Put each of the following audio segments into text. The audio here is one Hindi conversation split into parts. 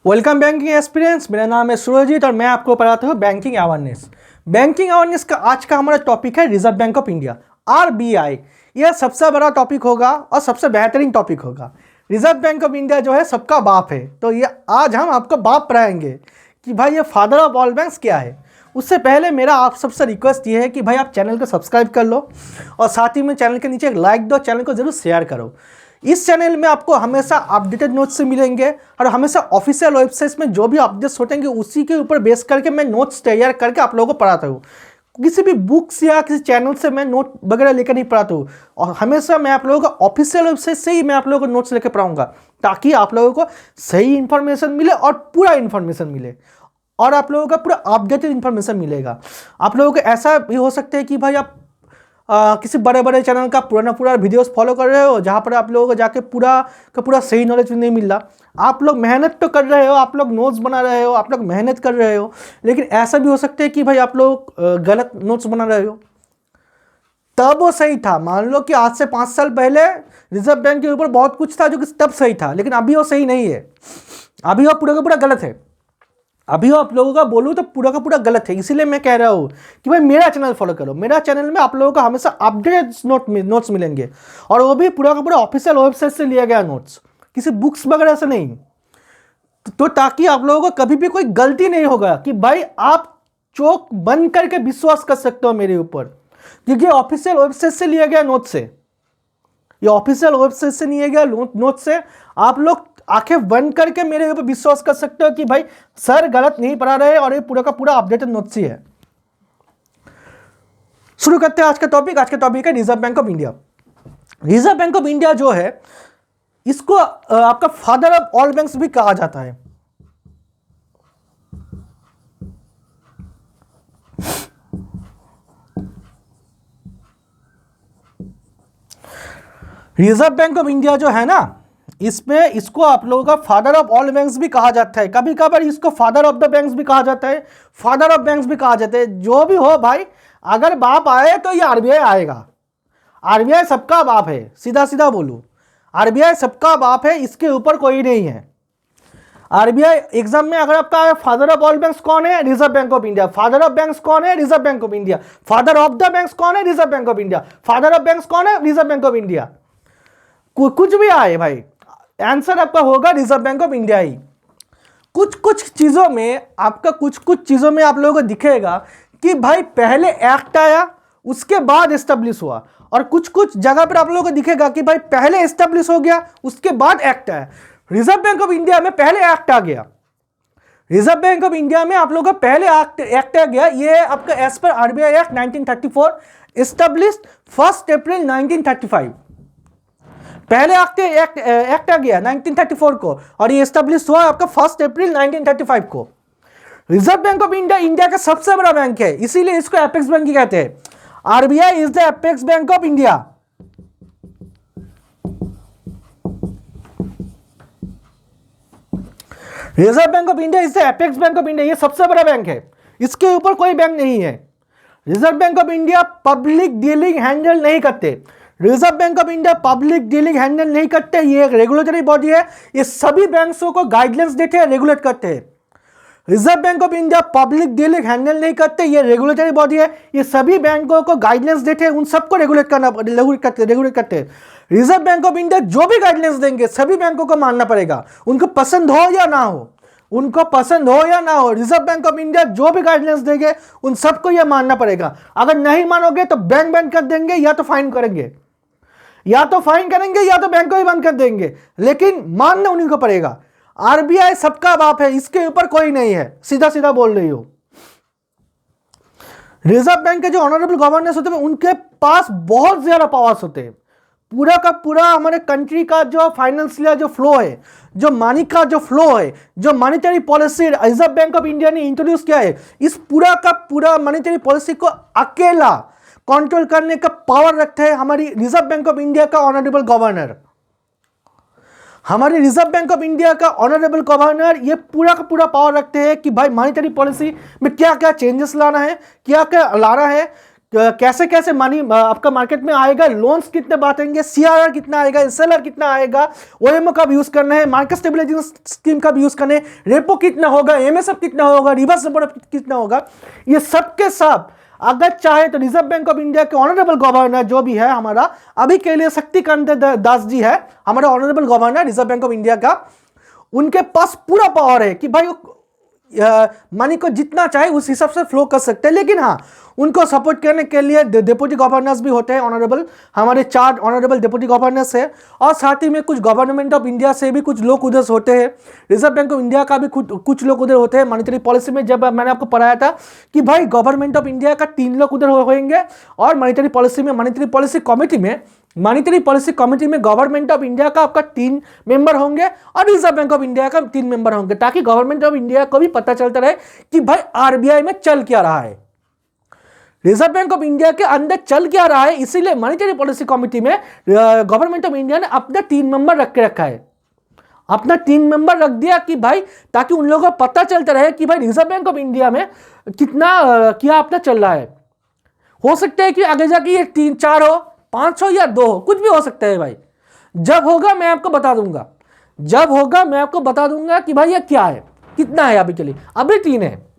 Welcome banking experience. मेरा नाम है सुरजीत और मैं आपको पढ़ाता हूँ बैंकिंग अवेयरनेस। बैंकिंग अवेयरनेस का आज का हमारा टॉपिक है reserve bank of India, RBI. यह सबसे बड़ा टॉपिक होगा और सबसे बेहतरीन टॉपिक होगा। रिजर्व बैंक ऑफ इंडिया जो है सबका बाप है, तो ये आज हम आपको बाप पढ़ाएंगे कि भाई ये फादर ऑफ ऑल बैंक्स क्या है। उससे पहले मेरा आप सबसे रिक्वेस्ट ये है कि भाई आप चैनल को सब्सक्राइब कर लो और साथ ही में चैनल के नीचे एक लाइक दो, चैनल को जरूर शेयर करो। इस चैनल में आपको हमेशा अपडेटेड नोट्स से मिलेंगे और हमेशा ऑफिशियल वेबसाइट्स में जो भी अपडेट्स होतेंगे उसी के ऊपर बेस करके मैं नोट्स तैयार करके आप लोगों को पढ़ाता हूँ। किसी भी बुक्स या किसी चैनल से मैं नोट वगैरह लेकर नहीं पढ़ाता हूँ और हमेशा मैं आप लोगों को ऑफिशियल वेबसाइट से ही मैं आप लोगों को नोट्स लेकर पढ़ाऊँगा, ताकि आप लोगों को सही इन्फॉर्मेशन मिले और पूरा इन्फॉर्मेशन मिले और आप लोगों का पूरा अपडेटेड इन्फॉर्मेशन मिलेगा। आप लोगों को ऐसा भी हो सकता है कि भाई आप किसी बड़े बड़े चैनल का पूरा वीडियोस फॉलो कर रहे हो जहाँ पर आप लोगों को जाके पूरा सही नॉलेज नहीं मिल रहा। आप लोग मेहनत तो कर रहे हो, आप लोग नोट्स बना रहे हो, आप लोग मेहनत कर रहे हो, लेकिन ऐसा भी हो सकता है कि भाई आप लोग गलत नोट्स बना रहे हो। तब वो सही था, मान लो कि आज से 5 साल पहले रिजर्व बैंक के ऊपर बहुत कुछ था जो कि तब सही था, लेकिन अभी वो सही नहीं है। अभी वो पूरा का पूरा गलत है। अभी आप लोगों का बोलूँ तो पूरा का पूरा गलत है। इसीलिए मैं कह रहा हूँ कि भाई मेरा चैनल फॉलो करो। मेरा चैनल में आप लोगों को हमेशा अपडेटेड नोट्स मिलेंगे और वो भी पूरा का पूरा ऑफिशियल वेबसाइट से लिया गया नोट्स, किसी बुक्स वगैरह से नहीं। तो ताकि आप लोगों को कभी भी कोई गलती नहीं होगा कि भाई आप चोक बंद करके विश्वास कर सकते हो मेरे ऊपर, क्योंकि ऑफिशियल वेबसाइट से लिया गया नोट से, ये ऑफिशियल वेबसाइट से लिया गया नोट से आप लोग आंखें बंद करके मेरे ऊपर विश्वास कर सकते हो कि भाई सर गलत नहीं पढ़ा रहे और ये पूरा का पूरा अपडेटेड नोट्स ही है। शुरू करते हैं आज का टॉपिक। आज का टॉपिक है reserve bank of India. Reserve bank of India जो है इसको आपका फादर ऑफ ऑल बैंक्स भी कहा जाता है। रिजर्व बैंक ऑफ इंडिया जो है ना, इसमें इसको आप लोगों का फादर ऑफ ऑल बैंक्स भी कहा जाता है। कभी कभार इसको फादर ऑफ द बैंक्स भी कहा जाता है, फादर ऑफ बैंक्स भी कहा जाता है। जो भी हो भाई, अगर बाप आए तो ये आरबीआई आएगा। आरबीआई सबका बाप है, सीधा सीधा बोलूं, आरबीआई सबका बाप है, इसके ऊपर कोई नहीं है। आरबीआई एग्जाम में अगर आपका फादर ऑफ ऑल बैंक्स कौन है? Reserve bank of India. Father of banks कौन है? Reserve bank of India. Father of the banks कौन है? Reserve bank of India. Father of banks कौन है? Reserve bank of India. कुछ भी आए भाई, आंसर आपका होगा रिजर्व बैंक ऑफ इंडिया ही। कुछ चीजों में आपका कुछ चीजों में आप लोगों को दिखेगा कि भाई पहले एक्ट आया उसके बाद एस्टेब्लिश हुआ, और कुछ जगह पर आप लोगों को दिखेगा कि भाई पहले एस्टेब्लिश हो गया उसके बाद एक्ट आया। रिजर्व बैंक ऑफ इंडिया में पहले एक्ट आ गया। रिजर्व बैंक ऑफ इंडिया में आप लोगों का पहले एक्ट आ गया। ये आपका as per RBI act 1934 established 1 अप्रैल 1935। पहले एक्ट आ गया 1934 को और ये एस्टेब्लिश हुआ आपका 1 अप्रैल 1935 को। Reserve bank of India India का सबसे बड़ा बैंक है, इसीलिए इसको एपेक्स बैंक ही कहते हैं। RBI is the apex bank of India. Reserve bank of India is the apex bank of India. ये सबसे बड़ा बैंक है, इसके ऊपर कोई बैंक नहीं है। Reserve bank of India public dealing handle नहीं करते। Reserve bank of India public dealing handle नहीं करते। ये एक रेगुलेटरी बॉडी है, ये सभी बैंकों को गाइडलाइंस देते हैं, रेगुलेट करते हैं। Reserve bank of India public dealing handle नहीं करते, ये रेगुलेटरी बॉडी है, ये सभी बैंकों को गाइडलाइंस देते हैं, उन सबको रेगुलेट करते हैं। रिजर्व बैंक ऑफ इंडिया जो भी गाइडलाइंस देंगे सभी बैंकों को मानना पड़ेगा, उनको पसंद हो या ना हो, उनको पसंद हो या ना हो। रिजर्व बैंक ऑफ इंडिया जो भी गाइडलाइंस देंगे उन सबको यह मानना पड़ेगा। अगर नहीं मानोगे तो बैंक बंद कर देंगे, या तो फाइन करेंगे, या तो बैंक को ही बंद कर देंगे, लेकिन मानना उन्हीं को पड़ेगा। आरबीआई सबका बाप है, इसके ऊपर कोई नहीं है, सीधा सीधा बोल रही हो। रिजर्व बैंक के जो ऑनरेबल गवर्नर्स होते हैं उनके पास बहुत ज्यादा पावर्स होते हैं। पूरा का पूरा हमारे कंट्री का जो फाइनेंशियल जो फ्लो है, जो मनी का जो फ्लो है, जो monetary policy reserve bank of India ने इंट्रोड्यूस किया है, इस पूरा का पूरा मॉनेटरी पॉलिसी को अकेला कंट्रोल करने का पावर रखते हैं हमारी रिजर्व बैंक ऑफ इंडिया का ऑनरेबल गवर्नर। हमारे रिजर्व बैंक ऑफ इंडिया का ऑनरेबल गवर्नर ये पूरा का पूरा पावर रखते हैं कि भाई मॉनेटरी पॉलिसी में क्या क्या चेंजेस लाना है, क्या क्या लाना है, कैसे कैसे मनी आपका मार्केट में आएगा, लोन्स कितने बांटेंगे, सीआरआर कितना आएगा, एसएलआर कितना आएगा, ओएमओ कब यूज करना है, मार्केट स्टेबलाइजेशन स्कीम कब यूज करना है, रेपो कितना होगा, एमएसएफ कितना होगा, रिवर्स रेपो कितना होगा, ये सब के सब अगर चाहे तो रिजर्व बैंक ऑफ इंडिया के ऑनरेबल गवर्नर जो भी है हमारा अभी के लिए शक्तिकांत दास जी है, हमारा honourable governor reserve bank of India का, उनके पास पूरा पावर है कि भाई मनी को जितना चाहे उस हिसाब से फ्लो कर सकते हैं। लेकिन हाँ, उनको सपोर्ट करने के लिए डिप्टी गवर्नर्स भी होते हैं ऑनरेबल, हमारे 4 ऑनरेबल डिप्टी गवर्नर्स है, और साथ ही में कुछ गवर्नमेंट ऑफ इंडिया से भी कुछ लोग उधर होते हैं, रिजर्व बैंक ऑफ इंडिया का भी कुछ लोग उधर होते हैं। मॉनेटरी पॉलिसी में जब मैंने आपको पढ़ाया था कि भाई गवर्नमेंट ऑफ इंडिया का 3 लोग उधर होंगे, और मॉनेटरी पॉलिसी में मॉनेटरी पॉलिसी कमेटी में गवर्नमेंट ऑफ इंडिया का आपका 3 मेंबर होंगे और रिजर्व बैंक ऑफ इंडिया का 3 मेंबर होंगे, ताकि गवर्नमेंट ऑफ इंडिया को भी पता चलता रहे कि भाई आरबीआई में चल क्या रहा है, रिजर्व बैंक ऑफ इंडिया के अंदर चल क्या रहा है। इसीलिए मॉनेटरी पॉलिसी कमेटी में गवर्नमेंट ऑफ इंडिया ने अपना 3 मेंबर रख के रखा है, अपना 3 मेंबर रख दिया कि भाई ताकि उन लोगों को पता चलता रहे कि भाई रिजर्व बैंक ऑफ इंडिया में कितना क्या अपना चल रहा है। हो सकता है कि आगे जाके ये 3 4 हो, 5 हो या 2 हो, कुछ भी हो सकता है भाई। जब होगा मैं आपको बता दूंगा, कि भाई ये क्या है, कितना है अभी के लिए, अभी 3 है।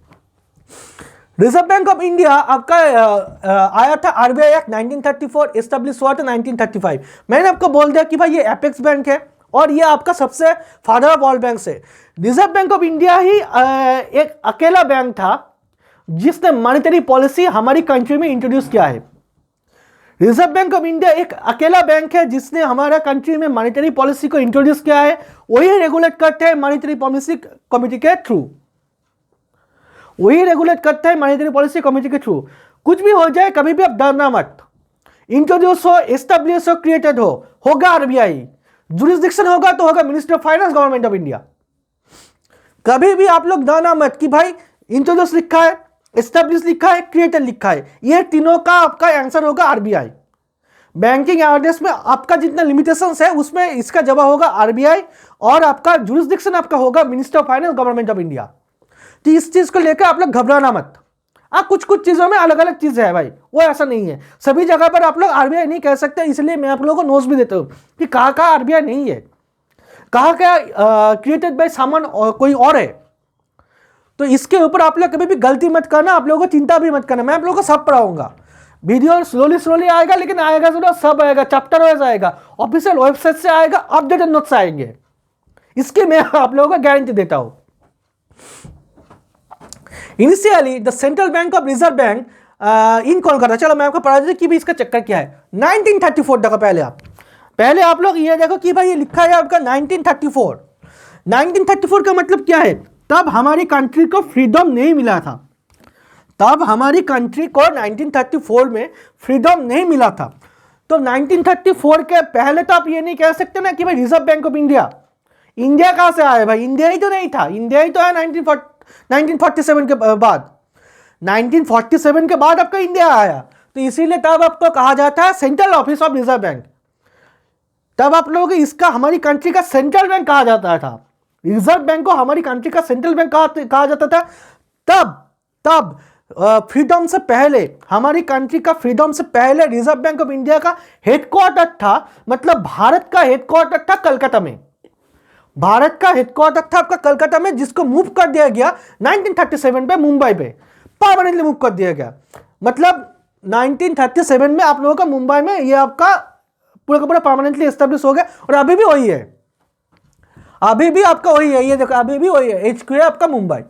रिजर्व बैंक ऑफ इंडिया आपका आया था आरबीआई एक्ट 1934, एस्टेब्लिश हुआ था 1935। मैंने आपको बोल दिया कि भाई ये एपेक्स बैंक है और ये आपका सबसे फादर ऑफ ऑल बैंक है। रिजर्व बैंक ऑफ इंडिया ही एक अकेला बैंक था जिसने मॉनेटरी पॉलिसी हमारी कंट्री में इंट्रोड्यूस किया है। रिजर्व बैंक ऑफ इंडिया एक अकेला बैंक है जिसने हमारा कंट्री में मॉनेटरी पॉलिसी को इंट्रोड्यूस किया है, वही रेगुलेट करते हैं मॉनेटरी पॉलिसी कमेटी के थ्रू, कुछ भी हो जाए कभी भी आप डरना मत। इंट्रोड्यूस हो, एस्टेब्लिश हो, क्रिएटेड हो, होगा आरबीआई, जुरिस्डिक्शन होगा तो होगा ministry of finance government of India. कभी भी आप लोग डरना मत कि भाई इंट्रोड्यूस लिखा है, एस्टेब्लिश लिखा है, क्रिएटेड लिखा है, ये तीनों का आपका आंसर होगा आरबीआई। बैंकिंग अवेयरनेस में आपका जितना लिमिटेशंस है उसमें इसका जवाब होगा आरबीआई, और आपका जुरिस्डिक्शन आपका होगा ministry of finance government of India. तो इस चीज को लेकर आप लोग घबराना मत। कुछ चीजों में अलग अलग चीजें है भाई, वो ऐसा नहीं है सभी जगह पर आप लोग आरबीआई नहीं कह सकते। इसलिए मैं आप लोगों को नोट्स भी देता हूं कि कहाँ आरबीआई नहीं है, कहाँ क्रिएटेड बाय समवन कोई और है। तो इसके ऊपर आप लोग कभी भी गलती मत करना, आप लोगों को चिंता भी मत करना। मैं आप लोगों को सब पढ़ाऊंगा, वीडियो स्लोली आएगा, लेकिन आएगा जरूर, सब आएगा, चैप्टर वाइज आएगा, ऑफिशियल वेबसाइट से आएगा, अपडेटेड नोट्स आएंगे, इसके मैं आप लोगों को गारंटी देता हूं। Initially the central bank of reserve bank in Kolkata, चलो मैं आपको पढ़ा देता कि भी इसका चक्कर क्या है। 1934 देखो, पहले आप लोग ये देखो कि भाई ये लिखा है आपका 1934 का मतलब क्या है, तब हमारी कंट्री को फ्रीडम नहीं मिला था, तब हमारी कंट्री को 1934 में फ्रीडम नहीं मिला था। तो 1934 के पहले तो आप ये नहीं कह सकते ना कि भाई रिजर्व बैंक ऑफ इंडिया कहां से आया भाई, इंडिया ही तो नहीं था, इंडिया ही तो है 1947 के बाद, 1947 के बाद आपका इंडिया आया। तो इसीलिए तब आपको कहा जाता है central office of reserve bank, तब आप लोग इसका हमारी कंट्री का सेंट्रल बैंक कहा जाता था, रिजर्व बैंक को हमारी कंट्री का सेंट्रल बैंक कहा जाता था। तब फ्रीडम से पहले, हमारी कंट्री का फ्रीडम से पहले रिजर्व बैंक ऑफ इंडिया का हेडक्वार्टर था, मतलब भारत का हेडक्वार्टर था कलकत्ता में, भारत का हेडक्वार्टर था आपका कलकत्ता में, जिसको मूव कर दिया गया 1937 पे मुंबई पे, परमानेंटली मूव कर दिया गया। मतलब 1937 में आप लोगों का मुंबई में ये आपका पूरा का पूरा परमानेंटली एस्टेब्लिश हो गया, और अभी भी वही है, अभी भी आपका वही है, ये देखो अभी भी वही है, HQ है आपका Mumbai.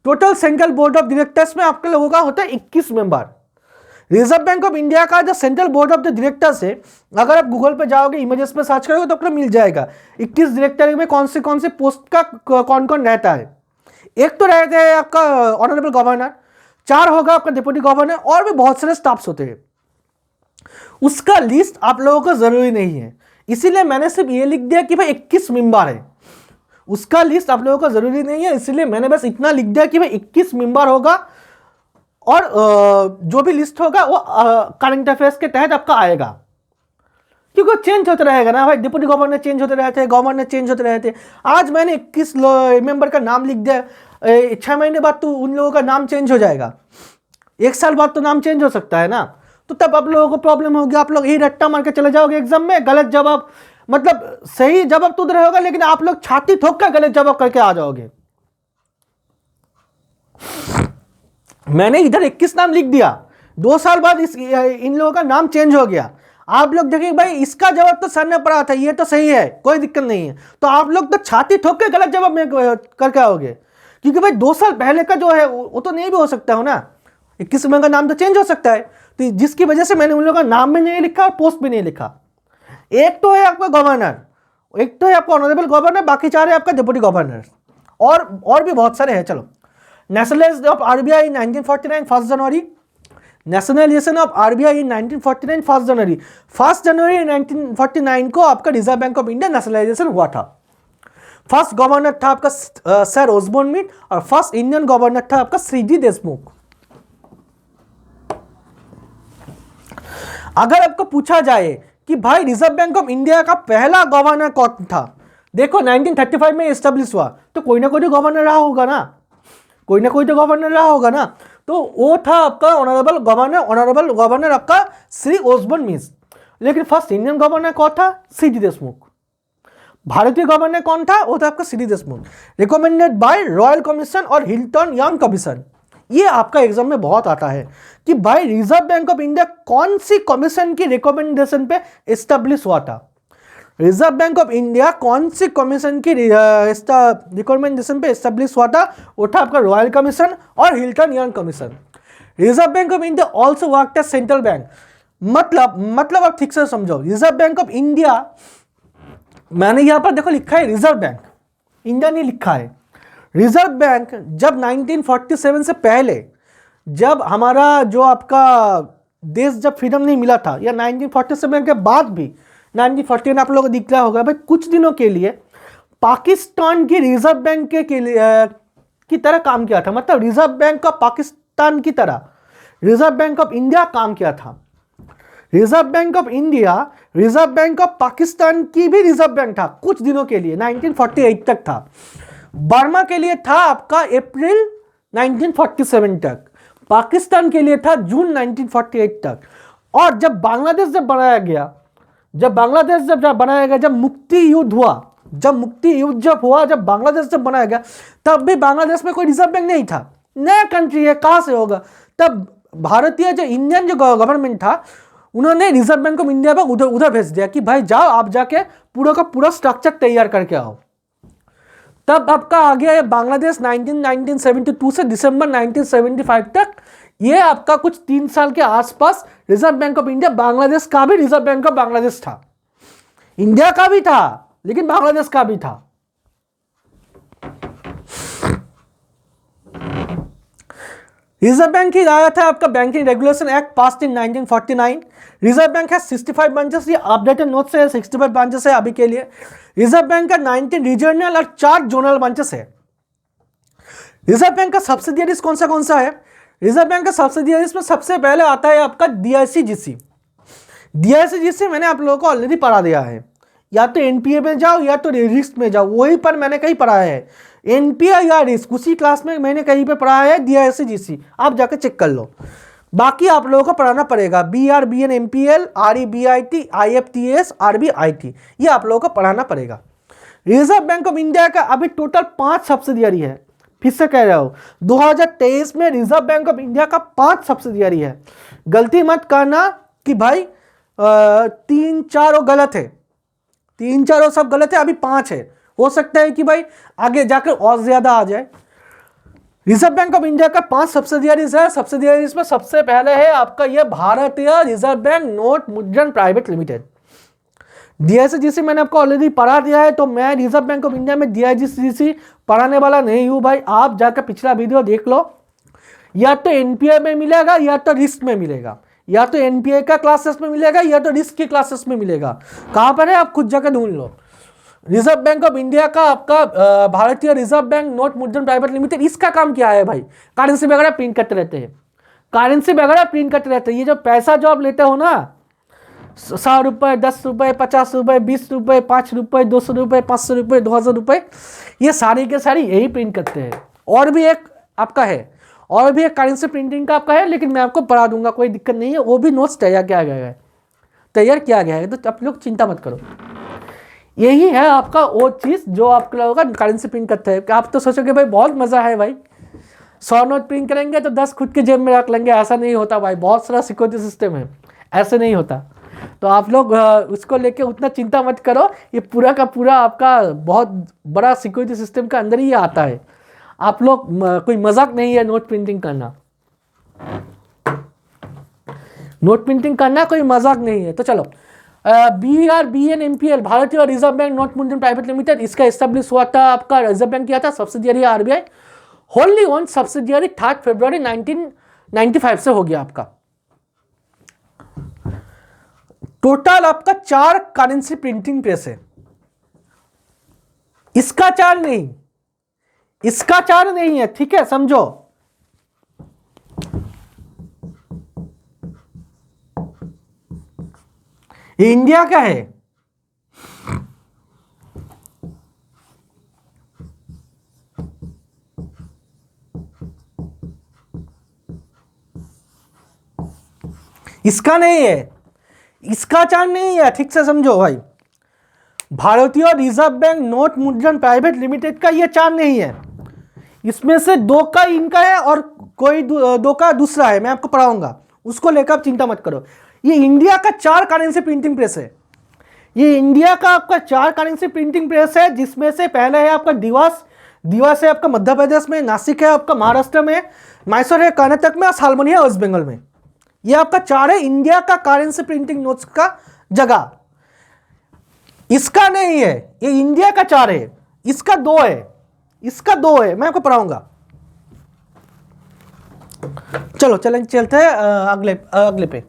Total central board of directors में आपके लोगों का होता है 21 member. Reserve bank of India का जो central board of the directors है, अगर आप गूगल पे जाओगे, इमेजेस में सर्च करोगे तो आपको मिल जाएगा 21 डायरेक्टर में कौन से पोस्ट का कौन रहता है। एक तो रहते हैं आपका ऑनरेबल गवर्नर, 4 होगा आपका डिप्टी गवर्नर, और भी बहुत सारे स्टाफ्स होते हैं। उसका लिस्ट आप लोगों को जरूरी नहीं है, इसीलिए मैंने सिर्फ ये लिख दिया कि भाई 21 मेंबर है, उसका लिस्ट आप लोगों को जरूरी नहीं है, इसलिए मैंने बस इतना लिख दिया कि भाई 21 मेंबर होगा, और जो भी लिस्ट होगा वो करंट अफेयर्स के तहत आपका आएगा, क्योंकि चेंज होते रहेगा ना भाई, डिप्टी गवर्नर चेंज होते रहते हैं, गवर्नर चेंज होते रहते हैं। आज मैंने 21 मेंबर का नाम लिख दिया, 6 महीने बाद तो उन लोगों का नाम चेंज हो जाएगा, 1 साल बाद तो नाम चेंज हो सकता है ना, तो तब आप लोगों को प्रॉब्लम होगी, आप लोग यही रट्टा मार के चले जाओगे एग्जाम में, गलत जवाब, मतलब सही जवाब तो उधर होगा लेकिन आप लोग छाती ठोक कर गलत जवाब करके आ जाओगे। मैंने इधर 21 नाम लिख दिया, 2 साल बाद इन लोगों का नाम चेंज हो गया, आप लोग देखिए भाई इसका जवाब तो सर ने पढ़ा था, ये तो सही है, कोई दिक्कत नहीं है, तो आप लोग तो छाती ठोक के गलत जवाब में करके आओगे, क्योंकि भाई 2 साल पहले का जो है वो तो नहीं भी हो सकता हो ना, 21 में का नाम तो चेंज हो सकता है, तो जिसकी वजह से मैंने उन लोगों का नाम भी नहीं लिखा और पोस्ट भी नहीं लिखा। एक तो है आपका गवर्नर, एक तो है आपका ऑनरेबल गवर्नर, बाकी 4 है आपका डिप्टी गवर्नर, और भी बहुत सारे हैं। चलो, nationalization of RBI in 1949 1 January, nationalization of RBI in 1949 1 January, 1 January 1949 को आपका reserve bank of India nationalization हुआ था। फर्स्ट गवर्नर था आपका सर ओसबोर्न मिंट और फर्स्ट इंडियन गवर्नर था आपका सीडी देशमुख। अगर आपको पूछा जाए कि भाई रिजर्व बैंक ऑफ इंडिया का पहला गवर्नर कौन था, देखो 1935 में एस्टेब्लिश हुआ, तो कोई ना कोई तो गवर्नर रहा होगा ना, कोई ना कोई तो गवर्नर रहा होगा ना, तो वो था आपका ऑनरेबल गवर्नर आपका श्री ओसबोर्न मिंट। लेकिन फर्स्ट इंडियन गवर्नर कौन था? सीडी देशमुख। भारतीय गवर्नर कौन था? वो था आपका CD Deshmukh, recommended by royal Commission और हिल्टन यंग कमीशन। ये आपका एग्जाम में बहुत आता है कि भाई रिजर्व बैंक ऑफ इंडिया कौन सी कमीशन की रिकमेंडेशन पे एस्टेब्लिश हुआ था, रिजर्व बैंक ऑफ इंडिया कौन सी कमीशन की रिकमेंडेशन पे एस्टेब्लिश हुआ था? वो था आपका रॉयल कमीशन और Hilton Young Commission. Reserve bank of India also worked as central bank, मतलब आप ठीक से समझो, रिजर्व बैंक ऑफ इंडिया, मैंने यहां पर देखो लिखा है रिजर्व बैंक, इंडिया नहीं लिखा है। रिजर्व बैंक जब 1947 से पहले, जब हमारा जो आपका देश जब फ्रीडम नहीं मिला था, या 1947 के बाद भी 1949 आप लोगों को दिख रहा होगा भाई, कुछ दिनों के लिए पाकिस्तान की रिजर्व बैंक की तरह काम किया था, मतलब रिजर्व बैंक का पाकिस्तान की तरह रिजर्व बैंक ऑफ इंडिया काम किया था। Reserve bank of India reserve bank of Pakistan की भी रिजर्व बैंक था कुछ दिनों के लिए, 1948 तक था। बर्मा के लिए था आपका अप्रैल 1947 तक, पाकिस्तान के लिए था जून 1948 तक। और जब बांग्लादेश जब बनाया गया, जब मुक्ति युद्ध हुआ, जब बांग्लादेश जब बनाया गया, तब भी बांग्लादेश में कोई रिजर्व बैंक नहीं था, नया कंट्री है, कहां से होगा? तब भारतीय जो इंडियन जो गवर्नमेंट था, उन्होंने रिजर्व बैंक ऑफ इंडिया पर उधर भेज दिया कि भाई जाओ आप जाके पूरा का पूरा स्ट्रक्चर तैयार करके आओ। तब आपका आ गया बांग्लादेश 1972 से दिसंबर 1975 तक, ये आपका कुछ 3 साल के आसपास reserve bank of India, Bangladesh का भी रिजर्व बैंक ऑफ बांग्लादेश था, इंडिया का भी था लेकिन बांग्लादेश का भी था। रिजर्व बैंक ही लाया था आपका banking regulation act passed in 1949। Reserve bank है 65 ब्रांचेस, ये अपडेटेड नोट से 65 ब्रांचेस है अभी के लिए। रिजर्व बैंक का 19 रीजनल और 4 जोनल ब्रांचेस है। रिजर्व बैंक का सब्सिडियरीज कौन सा है? रिजर्व बैंक का सब्सिडियरीज में सबसे पहले आता है आपका डीआईसीजीसी। डीआईसीजीसी मैंने आप लोगों को ऑलरेडी पढ़ा दिया है, या तो एनपीए में जाओ या तो रिस्क में जाओ, वहीं पर मैंने कहीं पढ़ा है, एनपीए या रिस्क, उसी क्लास में मैंने कहीं पे पढ़ा है डीआईसीजीसी, आप जाके चेक कर लो। बाकी आप लोगों को पढ़ाना पड़ेगा बीआरबीएन एमपीएल, आरईबीआईटी, आईएफटीएस, आरबीआईटी, ये आप लोगों को पढ़ाना पड़ेगा। रिजर्व बैंक ऑफ इंडिया का अभी टोटल 5 सब्सिडियरी है, फिर से कह रहा हूं 2023 में रिजर्व बैंक ऑफ इंडिया का 5 सब्सिडियरी है। गलती मत करना कि भाई 3-4 गलत है, 3-4 सब गलत है, अभी 5 है, हो सकता है कि भाई आगे जाकर और ज्यादा आ जाए। रिजर्व बैंक ऑफ इंडिया का 5 सब्सिडियरीज है। सब्सिडियरीज में सबसे पहले है आपका यह भारतीय रिजर्व बैंक नोट मुद्रण प्राइवेट लिमिटेड, डीआईसीजीसी मैंने आपको ऑलरेडी पढ़ा दिया है, तो मैं रिजर्व बैंक ऑफ इंडिया में डीआईसीजीसी पढ़ाने वाला नहीं हूं भाई, आप जाकर पिछला वीडियो देख लो, या तो एनपीए में मिलेगा या तो रिस्क में मिलेगा, या तो एनपीए का क्लासेस में मिलेगा या तो रिस्क के क्लासेस में मिलेगा। कहां पर है आप खुद जाकर ढूंढ लो। रिजर्व बैंक ऑफ इंडिया का आपका भारतीय रिजर्व बैंक नोट मुद्रण प्राइवेट लिमिटेड, इसका काम क्या है भाई? करेंसी वगैरह प्रिंट करते रहते हैं, करेंसी वगैरह प्रिंट करते रहते हैं। ये जो पैसा जो आप लेते हो ना, 100 रुपये, 10 रुपये, 50 रुपये, 20 रुपये, 5 रुपये, 200 रुपये, 500 रुपये, 2000 रुपये, ये सारी के सारी यही प्रिंट करते हैं। और भी एक आपका है, और भी एक करेंसी प्रिंटिंग का आपका है, लेकिन मैं आपको पढ़ा दूंगा, कोई दिक्कत नहीं है, वो भी नोट्स तैयार किया गया है, तो आप लोग चिंता मत करो। यही है आपका वो चीज़ जो आप लोगों का करेंसी प्रिंट करते हैं। आप तो सोचोगे भाई बहुत मज़ा है भाई, 100 नोट प्रिंट करेंगे तो 10 खुद के जेब में रख लेंगे, ऐसा नहीं होता भाई, बहुत सारा सिक्योरिटी सिस्टम है, ऐसे नहीं होता। तो आप लोग उसको लेके उतना चिंता मत करो, ये पूरा का पूरा आपका बहुत बड़ा सिक्योरिटी सिस्टम का अंदर ही आता है। आप लोग कोई मजाक नहीं है नोट प्रिंटिंग करना, नोट प्रिंटिंग करना कोई मजाक नहीं है। तो चलो, BRBNMPL भारतीय रिजर्व बैंक नोट मुद्रण प्राइवेट लिमिटेड, इसका एस्टेब्लिश हुआ था आपका रिजर्व बैंक किया था, subsidiary RBI, Holi own subsidiary 3 फरवरी 1995 से हो गया आपका। टोटल आपका 4 करेंसी प्रिंटिंग प्रेस है, इसका 4 नहीं, इसका 4 नहीं है, ठीक है, समझो। ये इंडिया का है, इसका नहीं है, इसका 4 नहीं है, ठीक से समझो भाई। भारतीय रिजर्व बैंक नोट मुद्रण प्राइवेट लिमिटेड का ये 4 नहीं है, इसमें से 2 का इनका है और कोई 2 का दूसरा है, मैं आपको पढ़ाऊंगा, उसको लेकर आप चिंता मत करो। ये इंडिया का 4 करेंसी प्रिंटिंग प्रेस है, ये इंडिया का आपका 4 करेंसी प्रिंटिंग प्रेस है, जिसमें से पहला है आपका दिवास है आपका मध्य प्रदेश में, नासिक है आपका महाराष्ट्र में, मैसूर है कर्नाटक में, और सालमनी है वेस्ट बंगाल में। ये आपका 4 है इंडिया का करेंसी प्रिंटिंग नोट्स का जगह, इसका नहीं है, ये इंडिया का 4 है, इसका 2 है, इसका 2 है, मैं आपको पढ़ाऊंगा। चलो चलते हैं अगले पे।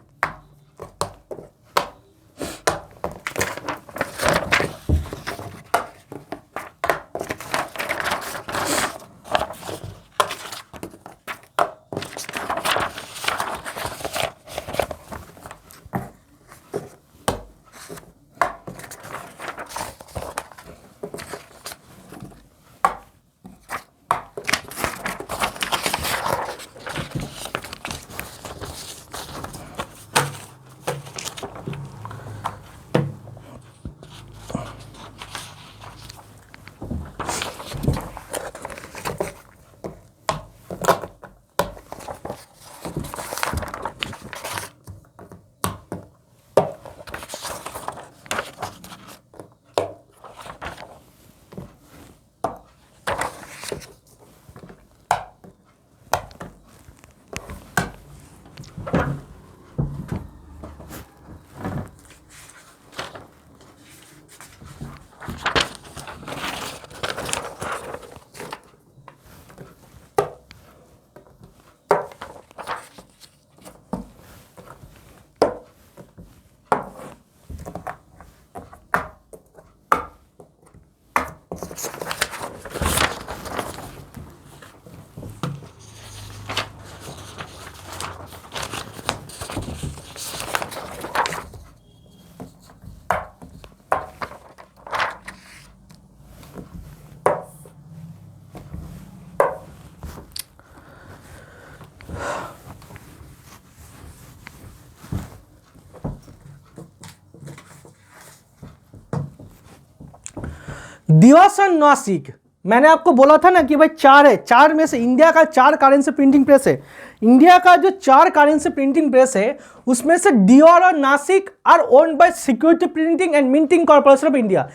दिवस और नासिक, मैंने आपको बोला था ना कि भाई 4 है, 4 में से इंडिया का 4 करेंसी प्रिंटिंग प्रेस है। इंडिया का जो 4 करेंसी प्रिंटिंग प्रेस है उसमें से दियोर और Nashik are owned by Security Printing and Minting Corporation of India,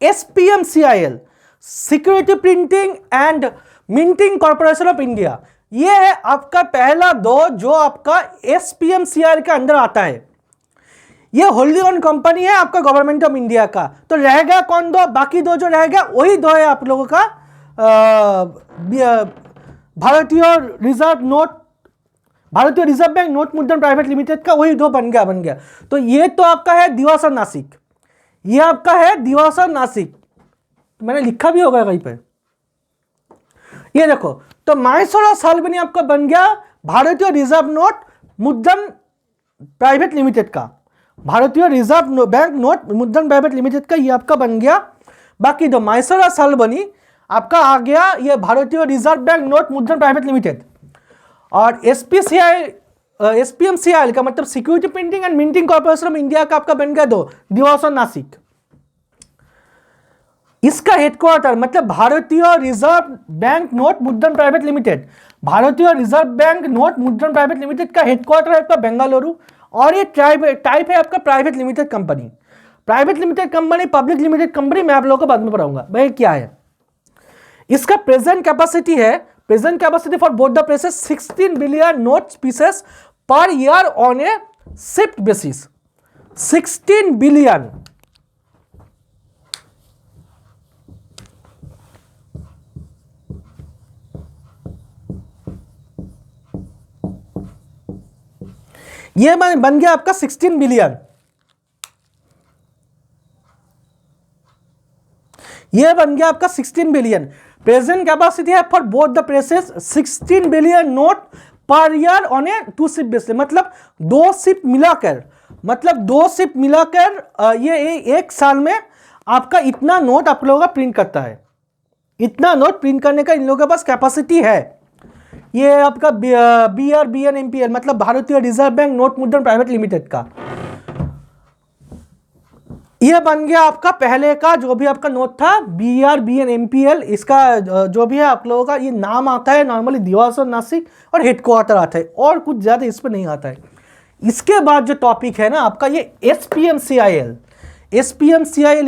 SPMCIL, Security Printing and Minting Corporation of India. ये है आपका पहला 2 जो आपका SPMCIL के अंदर आता है। ये होल्डी ओन कंपनी है आपका गवर्नमेंट ऑफ इंडिया का। तो रहेगा कौन 2? बाकी 2 जो रहेगा वही 2 है आप लोगों का भारतीय रिजर्व बैंक नोट मुद्रण प्राइवेट लिमिटेड का, वही 2 बन गया। तो ये तो आपका है दिवस और नासिक, ये आपका है दिवस और नासिक, मैंने लिखा भी होगा कहीं पर, ये देखो। तो मैसूर और सालबनी आपका बन गया भारतीय रिजर्व नोट मुद्रण प्राइवेट लिमिटेड का, भारतीय रिजर्व बैंक नोट मुद्रण प्राइवेट लिमिटेड का, ये आपका बन गया। बाकी 2 मैसूर और सालबनी आपका आ गया ये भारतीय रिजर्व बैंक नोट मुद्रण प्राइवेट लिमिटेड। और SPMCIL का मतलब security Printing and Minting Corporation of India का आपका बन गया 2, देवास और नासिक। इसका हेडक्वार्टर मतलब भारतीय रिजर्व बैंक नोट मुद्रण प्राइवेट लिमिटेड, भारतीय रिजर्व बैंक नोट मुद्रण प्राइवेट लिमिटेड का हेडक्वार्टर है आपका बेंगलुरु। और ये टाइप है आपका private limited company. Private limited company, public limited company मैं आप लोगों को बाद में पढ़ाऊंगा भाई क्या है। इसका present capacity for both the presses 16 billion note pieces per year on A shift basis. 16 billion. ये बन गया आपका 16 बिलियन। ये बन गया आपका 16 बिलियन। प्रेजेंट कैपेसिटी है for both the presses 16 billion note per year on A 2 shift basis, मतलब 2 शिफ्ट मिलाकर ये एक साल में आपका इतना नोट आप लोगों का प्रिंट करता है। इतना नोट प्रिंट करने का इन लोगों के पास कैपेसिटी है। ये आपका BRBNMPL मतलब भारतीय रिजर्व बैंक नोट मुद्रण प्राइवेट लिमिटेड का ये बन गया आपका पहले का जो भी आपका नोट था BRBNMPL। इसका जो भी है आप लोगों का ये नाम आता है नॉर्मली देवास और नासिक और हेडक्वार्टर आता है और कुछ ज़्यादा इस पर नहीं आता है। इसके बाद जो टॉपिक है ना आपका ये SPMCIL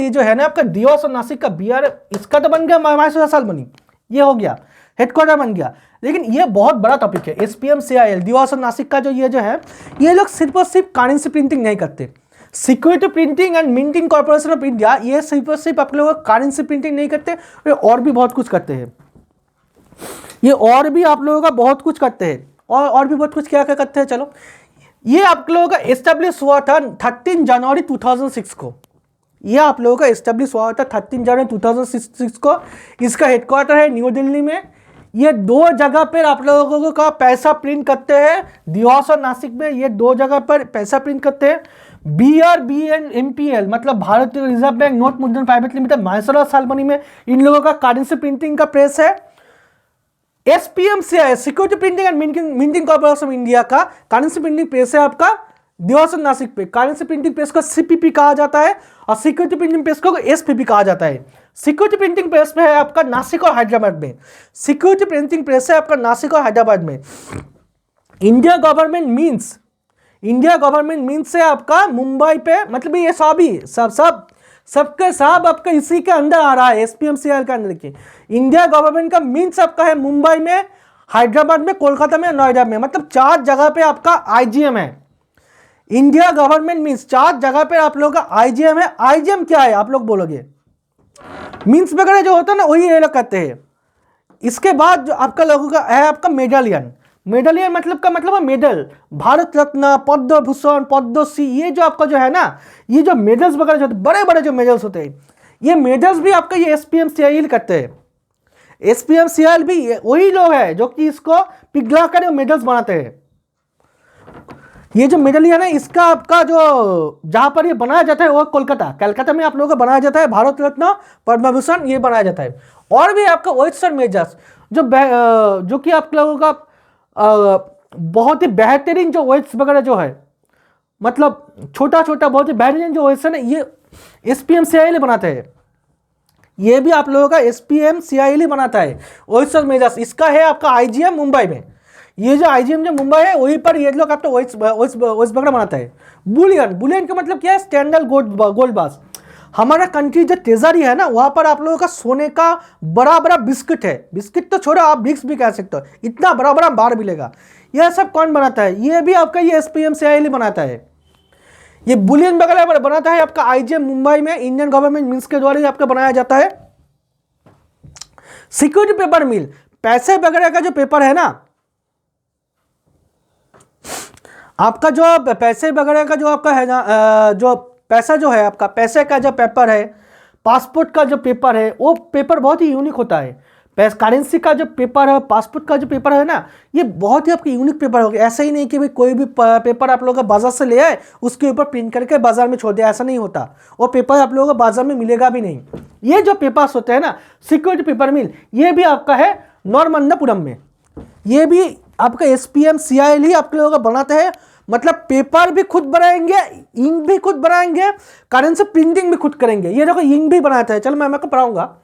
ये जो है ना आपका देवास और नासिक का BR, इसका तो बन गया 12 साल बनी, ये हो गया हेडक्वार्टर बन गया। लेकिन ये बहुत बड़ा टॉपिक है SPMCIL देवास और नासिक का जो है ये लोग सिर्फ और सिर्फ करेंसी प्रिंटिंग नहीं करते। Security Printing and Minting Corporation of India ये सिर्फ और सिर्फ आप लोग करेंसी प्रिंटिंग नहीं करते, ये और भी बहुत कुछ करते हैं। ये और भी आप लोगों का बहुत कुछ करते हैं और भी बहुत कुछ क्या क्या करते हैं। चलो ये आप लोगों का एस्टेब्लिश हुआ था 13 जनवरी 2006 को। ये आप लोगों का एस्टेब्लिश हुआ था 13 जनवरी 2006 को। इसका हेडक्वार्टर है न्यू दिल्ली में। ये 2 जगह पर आप लोगों का पैसा प्रिंट करते हैं, देवास और नासिक में ये 2 जगह पर पैसा प्रिंट करते हैं। BRBNMPL मतलब भारतीय रिजर्व बैंक नोट मुद्रण प्राइवेट लिमिटेड मैसूर सालबनी में इन लोगों का करेंसी प्रिंटिंग का प्रेस है। SPMCIL Security Printing and Minting Corporation of India का करेंसी प्रिंटिंग प्रेस है आपका देवास और नासिक पे। करेंसी प्रिंटिंग प्रेस को CPP कहा जाता है और सिक्योरिटी प्रिंटिंग प्रेस को SPP कहा जाता है। सिक्योरिटी प्रिंटिंग प्रेस में है आपका नासिक और हैदराबाद में। सिक्योरिटी प्रिंटिंग प्रेस है आपका नासिक और हैदराबाद में। इंडिया गवर्नमेंट मीन्स है आपका मुंबई पे, मतलब ये सबके सब आपका इसी के अंदर आ रहा है SPMCIL के अंदर की। इंडिया गवर्नमेंट का मीन्स आपका है मुंबई में, हैदराबाद में, कोलकाता में, नोएडा में, मतलब 4 जगह पे आपका IGM है। इंडिया गवर्नमेंट मीन्स 4 जगह पे आप लोगों का IGM है। IGM क्या है आप लोग बोलोगे, मीन्स वगैरह जो होता है ना वही ये लोग कहते हैं। इसके बाद जो आपका लोगों का है आपका मेडलियन मतलब है मेडल, भारत रत्न, पद्म भूषण, पद्मश्री, ये जो आपका जो है ना ये जो मेडल्स वगैरह जो बड़े बड़े जो मेडल्स होते हैं ये मेडल्स भी आपका ये SPMCIL करते हैं। SPMCIL भी वही लोग है जो कि इसको पिघला कर मेडल्स बनाते हैं। ये जो मेडलियन है इसका आपका जो जहां पर ये बनाया जाता है वो कलकत्ता में आप लोगों का बनाया जाता है। भारत रत्न, पद्म भूषण ये बनाया जाता है। और भी आपका वेस्टर्न मेजर्स जो कि आप लोगों का बहुत ही बेहतरीन जो वेट्स वगैरह जो है, मतलब छोटा बहुत ही बेहतरीन जो वेट्स है ना ये SPMCIL बनाते हैं। ये भी आप लोगों का SPMCIL बनाता है वेस्टर्न मेजर्स। इसका है आपका IGM मुंबई में। ये जो IGM जो मुंबई है वहीं पर ये लोग आपका वेट्स वगैरह बनाता है। बुलियन का मतलब क्या है, स्टैंडर्ड गोल्ड बार्स। हमारा कंट्री जो ट्रेजरी है ना वहाँ पर आप लोगों का सोने का बड़ा बिस्किट है। बिस्किट तो छोड़ो, आप ब्रिक्स भी कह सकते हो, इतना बड़ा बार मिलेगा। यह सब कौन बनाता है, ये भी आपका ये SPMCIL बनाता है। ये बुलियन वगैरह बनाता है आपका IGM मुंबई में, इंडियन गवर्नमेंट मीन्स के द्वारा आपका बनाया जाता है। सिक्योरिटी पेपर मिल, पैसे वगैरह का जो पेपर है ना आपका, जो पैसे वगैरह का जो आपका है ना जो पैसा जो है आपका, पैसे का जो पेपर है, पासपोर्ट का जो पेपर है वो पेपर बहुत ही यूनिक होता है। करेंसी का जो पेपर है, पासपोर्ट का जो पेपर है ना ये बहुत ही आपका यूनिक पेपर होगा। ऐसा ही नहीं कि भाई कोई भी पेपर आप लोगों का बाजार से ले आए उसके ऊपर प्रिंट करके बाजार में छोड़ दिया, ऐसा नहीं होता। वो पेपर आप लोगों को बाजार में मिलेगा भी नहीं। ये जो पेपर्स होते हैं ना सिक्योरिटी पेपर मिल, ये भी आपका है नॉर्मन्नापुरम में। ये भी आपका SPMCIL ही आप लोगों का बनाते हैं, मतलब पेपर भी खुद बनाएंगे, इंक भी खुद बनाएंगे, करेंसी प्रिंटिंग भी खुद करेंगे। ये देखो इंक भी बनाता है, चलो मैं आपको पढ़ाऊंगा।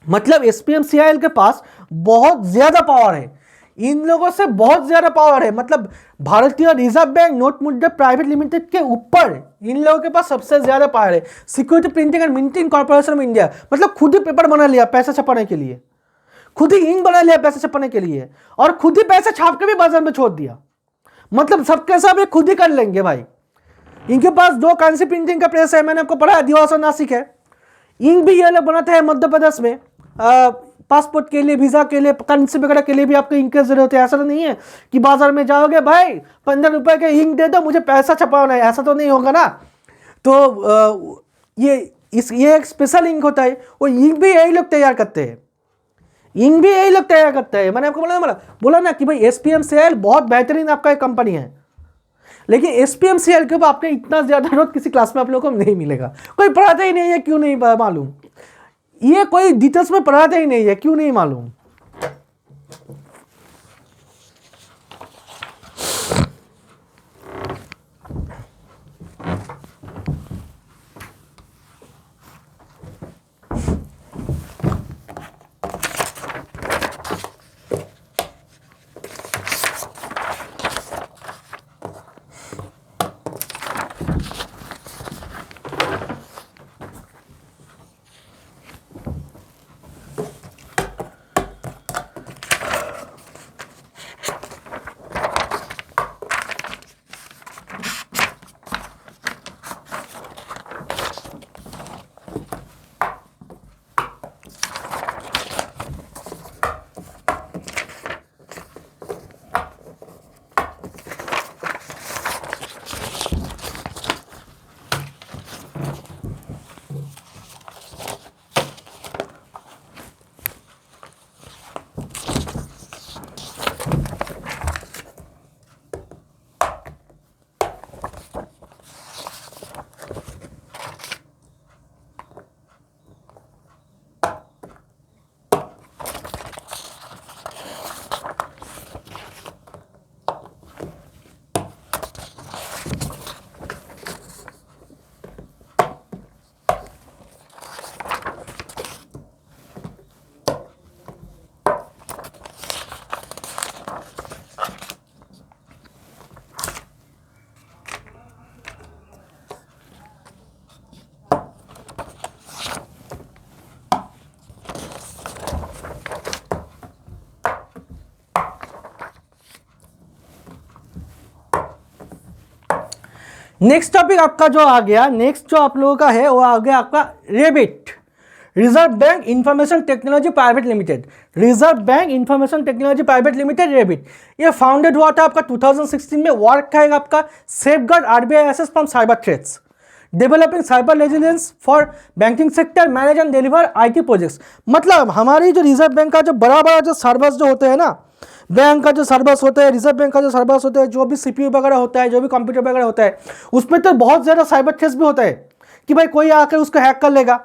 मतलब SPMCIL के पास बहुत ज्यादा पावर है, इन लोगों से बहुत ज्यादा पावर है। मतलब भारतीय रिजर्व बैंक नोट मुद्रा प्राइवेट लिमिटेड के ऊपर इन लोगों के पास सबसे ज्यादा पावर है। Security Printing and Minting Corporation of India, मतलब खुद ही पेपर बना लिया पैसा छपाने के लिए, खुद ही इंक बना लिया पैसे छपाने के लिए, और खुद ही पैसे छाप के भी बाजार में छोड़ दिया। मतलब सबके सब ये खुद ही कर लेंगे भाई। इनके पास 2 करेंसी प्रिंटिंग का प्रेस है, मैंने आपको पढ़ा, दिवास और नासिक है। इंक भी ये लोग बनाते हैं मध्य प्रदेश में। पासपोर्ट के लिए, वीजा के लिए, करेंसी वगैरह के लिए भी आपको इंक की जरूरत है। ऐसा तो नहीं है कि बाजार में जाओगे भाई 15 रुपए के इंक दे दो मुझे पैसा छपाना है, ऐसा तो नहीं होगा ना। तो ये एक स्पेशल इंक होता है, वो इंक भी यही लोग तैयार करते हैं, इंक भी यही लोग तैयार करते हैं। मैंने आपको बोला ना कि भाई SPMCIL बहुत बेहतरीन आपका एक कंपनी है, लेकिन SPMCIL के ऊपर आपने इतना ज्यादा रोज किसी क्लास में आप लोगों को नहीं मिलेगा, कोई पढ़ाता ही नहीं है, क्यों नहीं मालूम, ये कोई डिटेल्स में पढ़ाता ही नहीं है, क्यों नहीं मालूम। नेक्स्ट टॉपिक आपका जो आ गया, नेक्स्ट जो आप लोगों का है वो आ गया आपका ReBIT, Reserve bank information technology private Limited. Reserve bank information technology private limited ReBIT, ये फाउंडेड हुआ था आपका 2016 में। वर्क करेगा आपका सेफगार्ड RBI एसेस from cyber threats, developing cyber resilience for banking sector, manage and deliver IT projects. मतलब हमारी जो रिजर्व बैंक का जो बड़ा बड़ा जो सर्वर्स जो होते हैं ना, बैंक का जो सर्वर्स होता है, रिजर्व बैंक का जो सर्वर्स होता है, जो भी CPU वगैरह होता है, जो भी कंप्यूटर वगैरह होता है, उसमें तो बहुत ज़्यादा साइबर थ्रेट्स भी होता है कि भाई कोई आकर उसको हैक कर लेगा,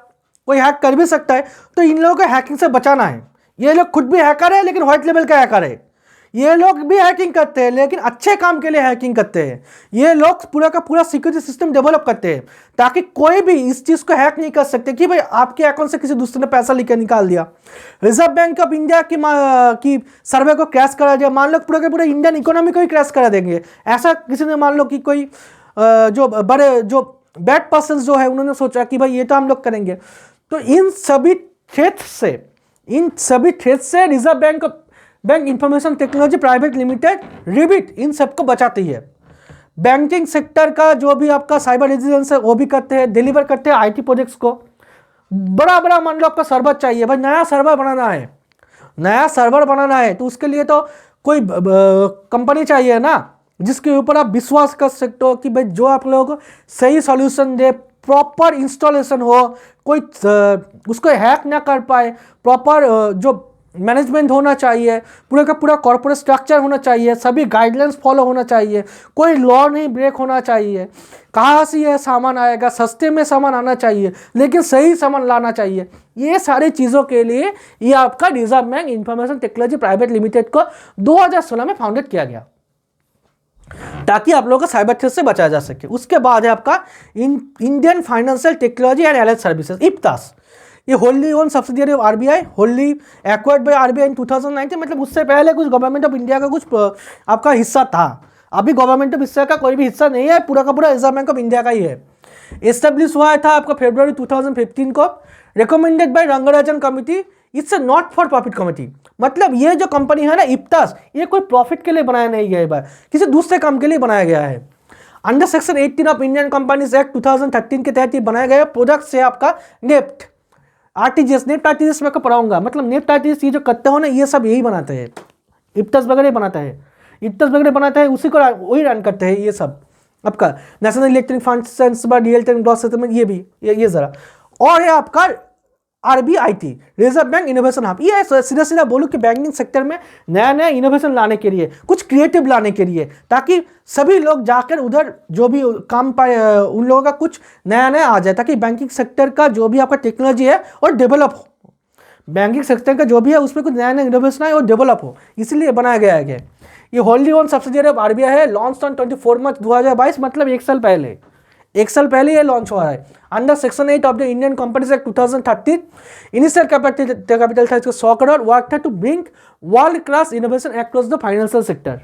कोई हैक कर भी सकता है। तो इन लोगों को हैकिंग से बचाना है। ये लोग खुद भी हैकर है, लेकिन व्हाइट लेवल का हैकर है। ये लोग भी हैकिंग करते हैं, लेकिन अच्छे काम के लिए हैकिंग करते हैं। ये लोग पूरा का पूरा सिक्योरिटी सिस्टम डेवलप करते हैं ताकि कोई भी इस चीज़ को हैक नहीं कर सकते कि भाई आपके अकाउंट से किसी दूसरे ने पैसा लेकर निकाल दिया। रिजर्व बैंक ऑफ इंडिया की सर्वे को क्रैश करा दिया, मान लो पूरे के पूरे इंडियन इकोनॉमी को ही क्रैश करा देंगे। ऐसा किसी ने मान लो कि कोई जो बड़े जो बैड पर्सन जो है उन्होंने सोचा कि भाई ये तो हम लोग करेंगे। तो इन सभी थ्रेट से reserve bank information technology private limited ReBIT इन सबको बचाती है। बैंकिंग सेक्टर का जो भी आपका साइबर रेजिलियंस है वो भी करते हैं, डिलीवर करते हैं IT प्रोजेक्ट्स को। बड़ा बड़ा मान लो आपका सर्वर चाहिए, भाई नया सर्वर बनाना है तो उसके लिए तो कोई कंपनी चाहिए ना जिसके ऊपर आप विश्वास कर सकते हो कि भाई जो आप लोगों को सही सॉल्यूशन दे, प्रॉपर इंस्टॉलेशन हो, कोई उसको हैक ना कर पाए, प्रॉपर जो मैनेजमेंट होना चाहिए, पूरा का पूरा कॉर्पोरेट स्ट्रक्चर होना चाहिए, सभी गाइडलाइंस फॉलो होना चाहिए, कोई लॉ नहीं ब्रेक होना चाहिए। कहाँ से यह सामान आएगा, सस्ते में सामान आना चाहिए लेकिन सही सामान लाना चाहिए। ये सारी चीज़ों के लिए ये आपका reserve bank information technology private limited को 2016 में फाउंडेड किया गया ताकि आप लोगों को साइबर थ्रेट से बचाया जा सके। उसके बाद है आपका Indian financial technology and allied services, IFTAS. ये wholly owned subsidiary of RBI, wholly acquired by RBI in 2019, मतलब उससे पहले कुछ गवर्नमेंट ऑफ इंडिया का कुछ आपका हिस्सा था। अभी गवर्नमेंट ऑफ इंडिया का कोई भी हिस्सा नहीं है, पूरा का पूरा रिजर्व बैंक ऑफ इंडिया का ही है। एस्टेब्लिश हुआ था आपका फरवरी 2015 को, recommended by Rangarajan committee. It's a not for profit committee, मतलब ये जो कंपनी है ना इप्तास, ये कोई प्रॉफिट के लिए बनाया नहीं गया है, किसी दूसरे काम के लिए बनाया गया है। Under section 18 of Indian Companies Act 2013 के तहत ये बनाया गया। प्रोडक्ट से आपका नेफ्ट आरटीजीएस, नेफ्ट आरटीजीएस मैं पढ़ाऊंगा, मतलब नेफ्ट आरटीजीएस ये जो करते हो ना ये सब यही बनाते हैं, इप्तास वगैरह बनाता है, इप्तास वगैरह बनाता है, उसी को वही रन करते हैं ये सब। आपका national electronic funds by real time gross settlement, ये भी ये जरा, और है आपका आरबीआईटी, रिजर्व बैंक इनोवेशन हब। ये सीधा सीधा बोलूँ कि बैंकिंग सेक्टर में नया नया इनोवेशन लाने के लिए, कुछ क्रिएटिव लाने के लिए, ताकि सभी लोग जाकर उधर जो भी काम पाए उन लोगों का कुछ नया नया आ जाए, ताकि बैंकिंग सेक्टर का जो भी आपका टेक्नोलॉजी है और डेवलप हो, बैंकिंग सेक्टर का जो भी है उसमें कुछ नया नया इनोवेशन आए और डेवलप हो, इसलिए बनाया गया है। ये wholly owned subsidiary of RBI है, लॉन्च ऑन 24 मार्च 2022, मतलब एक साल पहले ये लॉन्च हुआ है। Under section 8 of the Indian Companies Act 2013, initial capital था इसका 100 करोड़, वर्क था to bring world class innovation across the financial sector.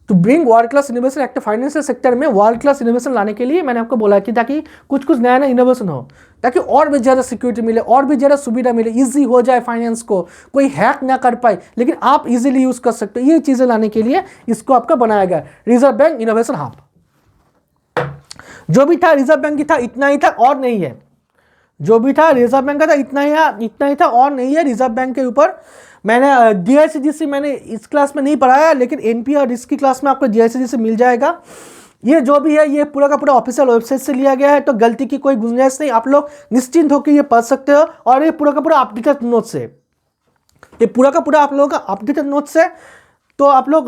To bring world class innovation act financial sector में वर्ल्ड क्लास इनोवेशन लाने के लिए मैंने आपको बोला कि ताकि कुछ नया नया इनोवेशन हो, ताकि और भी ज़्यादा सिक्योरिटी मिले, और भी ज़्यादा सुविधा मिले, इजी हो जाए फाइनेंस को, कोई हैक ना कर पाए लेकिन आप इजीली यूज़ कर सकते हो। ये चीज़ें लाने के लिए इसको आपका बनाया गया रिजर्व बैंक इनोवेशन हब। जो भी था रिजर्व बैंक की था इतना ही था और नहीं है, जो भी था रिजर्व बैंक का था इतना ही था और नहीं है। रिजर्व बैंक के ऊपर मैंने DICGC मैंने इस क्लास में नहीं पढ़ाया, लेकिन NP और इसकी क्लास में आपको DICGC मिल जाएगा। ये जो भी है ये पूरा का पूरा ऑफिशियल वेबसाइट से लिया गया है, तो गलती की कोई गुंजाइश नहीं, आप लोग निश्चिंत होकर ये पढ़ सकते हो। और ये पूरा का पूरा अपडेटेड नोट्स है, ये पूरा का पूरा आप लोगों का अपडेटेड नोट्स है, तो आप लोग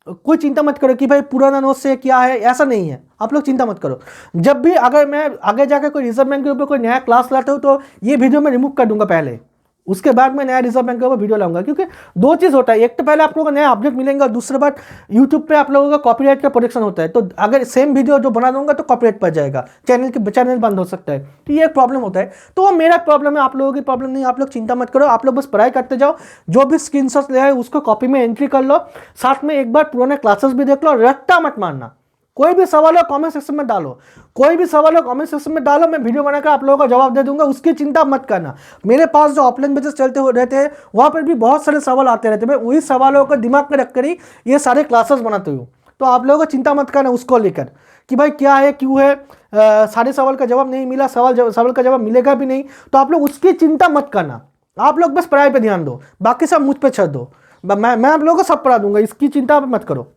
कोई चिंता मत करो कि भाई पुराना नोट्स से क्या है, ऐसा नहीं है, आप लोग चिंता मत करो। जब भी अगर मैं आगे जाकर कोई रिजर्व बैंक के ऊपर कोई नया क्लास लाता हूँ तो ये वीडियो मैं रिमूव कर दूंगा पहले, उसके बाद मैं नया रिजर्व बैंक के ऊपर वीडियो लाऊंगा। क्योंकि दो चीज़ होता है, एक तो पहले आप लोगों को नया अपडेट मिलेंगे और दूसरी बात यूट्यूब पे आप लोगों का कॉपीराइट का प्रोटेक्शन होता है, तो अगर सेम वीडियो जो बना दूंगा तो कॉपीराइट पड़ जाएगा, चैनल बंद हो सकता है, तो ये एक प्रॉब्लम होता है। तो वो मेरा प्रॉब्लम है, आप लोगों की प्रॉब्लम नहीं, आप लोग चिंता मत करो, आप लोग बस पढ़ाई करते जाओ। जो भी स्क्रीनशॉट ले आए उसको कॉपी में एंट्री कर लो, साथ में एक बार पुराने क्लासेस भी देख लो, रट्टा मत मारना। कोई भी सवाल हो कमेंट सेक्शन में डालो, कोई भी सवाल हो कमेंट सेक्शन में डालो, मैं वीडियो बनाकर आप लोगों का जवाब दे दूंगा, उसकी चिंता मत करना। मेरे पास जो ऑफलाइन बेचेस चलते रहते हैं वहाँ पर भी बहुत सारे सवाल आते रहते हैं, मैं वही सवालों को दिमाग में रखकर ही ये सारे क्लासेस बनाती हूँ। तो आप लोगों को चिंता मत करना उसको लेकर कि भाई क्या है क्यों है, सारे सवाल का जवाब नहीं मिला, सवाल का जवाब मिलेगा भी नहीं, तो आप लोग उसकी चिंता मत करना। आप लोग बस पढ़ाई पर ध्यान दो, बाकी सब मुझ पर छोड़ दो, मैं आप लोगों को सब पढ़ा दूंगा, इसकी चिंता मत करो।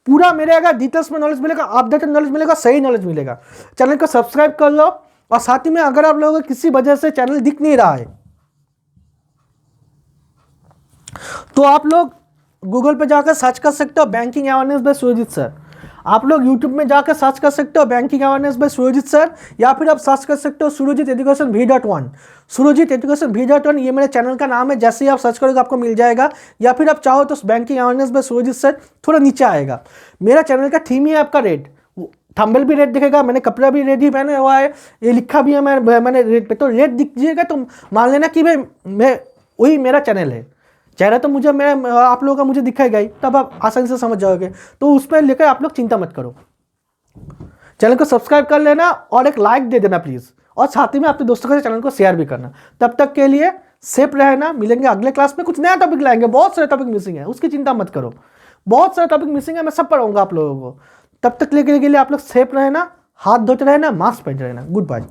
पूरा मेरे अगर डिटेल्स में नॉलेज मिलेगा, अपडेटेड नॉलेज मिलेगा, सही नॉलेज मिलेगा। चैनल को सब्सक्राइब कर लो, और साथ ही में अगर आप लोगों को किसी वजह से चैनल दिख नहीं रहा है तो आप लोग गूगल पे जाकर सर्च कर सकते हो banking awareness by Surjeet sir. आप लोग यूट्यूब में जाकर सर्च कर सकते हो banking awareness by Surjeet sir, या फिर आप सर्च कर सकते हो Surjit education V.1। Surjit education V.1 ये मेरे चैनल का नाम है, जैसे ही आप सर्च करोगे आपको मिल जाएगा। या फिर आप चाहो तो banking awareness by Surjeet sir थोड़ा नीचे आएगा। मेरा चैनल का थीम ही है आपका रेड, थंबनेल भी रेड दिखेगा, मैंने कपड़ा भी रेड ही पहना हुआ है, ये लिखा भी है मैंने रेड पे, तो रेड दिखिएगा तो मान लेना कि भाई मैं वही मेरा चैनल है। चेहरा तो मुझे मैं आप लोगों का मुझे दिखाएगा ही, तब आप आसानी से समझ जाओगे, तो उस पर लेकर आप लोग चिंता मत करो। चैनल को सब्सक्राइब कर लेना और एक लाइक दे देना प्लीज़, और साथ ही में अपने दोस्तों के साथ चैनल को शेयर भी करना। तब तक के लिए सेफ रहना, मिलेंगे अगले क्लास में, कुछ नया टॉपिक लाएंगे, बहुत सारे टॉपिक मिसिंग है, उसकी चिंता मत करो, बहुत सारे टॉपिक मिसिंग है, मैं सब पढ़ाऊंगा आप लोगों को। तब तक के लिए आप लोग सेफ रहना, हाथ धोते रहना, मास्क पहनते रहना। Good bye.